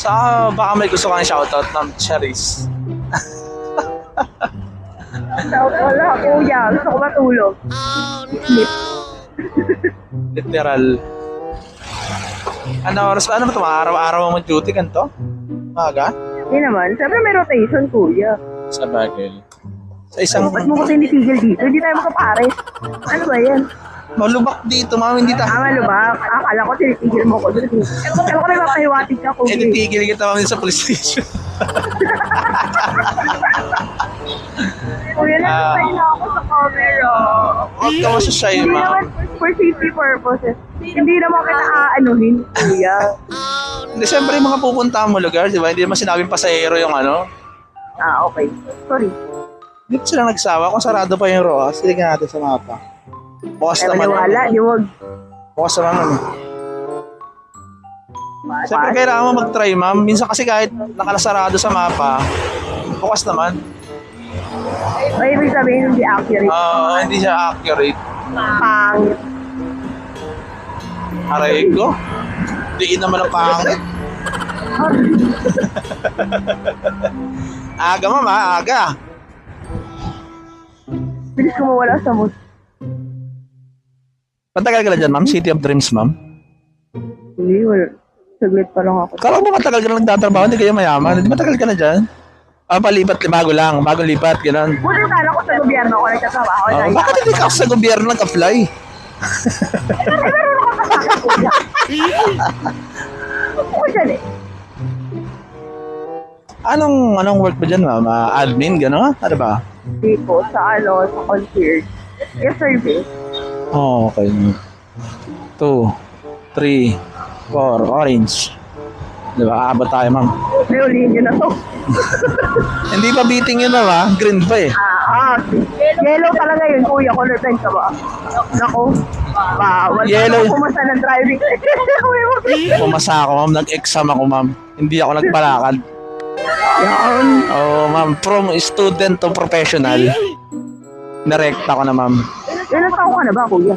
Saka baka may gusto kang shoutout ng Charis. Wala, kuya. Gusto ko matulog. Sleep. Literal. Ano oras ba? Ano ba ito? Araw-araw mo duty kanto? Maga? Hindi naman. Siyempre may rotation, kuya. Sa bagay. Sa isang... Ba't mo ko tinitigil dito? Hindi tayo makapares. Ano ba yan? Malubak dito, ma'am. Hindi tayo. Malubak. Akala ko tinitigil mo ko. Akala ko may mapahiwatig ka, kuya. Titigil kita ma'am sa police station. Kuya, nasasay na ako sa camera. Huwag ka masasay, Hindi ma'am. naman for safety purposes. Hindi naman kita aanuhin, kuya. Hindi, siyempre yung mga pupuntahan mo lugar, di ba? Hindi naman sinabing pasahero yung ano. Okay. Sorry. Dito sila nagsawa. Kung sarado pa yung ROAS, siligyan natin sa mapa. Bukas Ay, naman. maniwala. Di wag. Bukas naman. Siyempre kailangan mo mag-try, ma'am. Minsan kasi kahit nakalasarado sa mapa, bukas naman. Ay, ibig sabihin hindi accurate. Hindi siya accurate. Pangit. Aray ko. Diin naman ang pangit. Aga, ma'am, aga. Bilis ko mawala sa mood. Matagal ka na dyan, ma'am? City of Dreams, ma'am? Hindi, wala. Saglit pa lang ako. Kala mo matagal ka na nagtatrabaho, hindi kayo mayaman. Hindi matagal ka na dyan. Palipat, bago lang. Bagong lipat, gano'n. Buti sana ko sa gobyerno ko nagtatrabaho. Bakit hindi ka sa gobyerno nag-apply? Meron ako pa sa akin, kuya. Ako dyan eh. Anong work ba dyan, ma'am? Admin, gano'n? Ano ba? Dito, sa sa concierge. Yes, service. Okay. 2, 3, 4, orange. Diba? Aabot tayo, ma'am. May ulihin nyo na to. Hindi pa beating yun, ma'am, ha? Green pa eh. Yellow talaga yun, kuya. Color time ka ba? Naku. Bawal. Yellow. Pumasa ng driving. Pumasa ako, ma'am. Nag-exam ako, ma'am. Hindi ako nagpalakad. Yan. Ma'am. From student to professional. Narekta ko na, ma'am. Ilang taon ka na ba, kuya?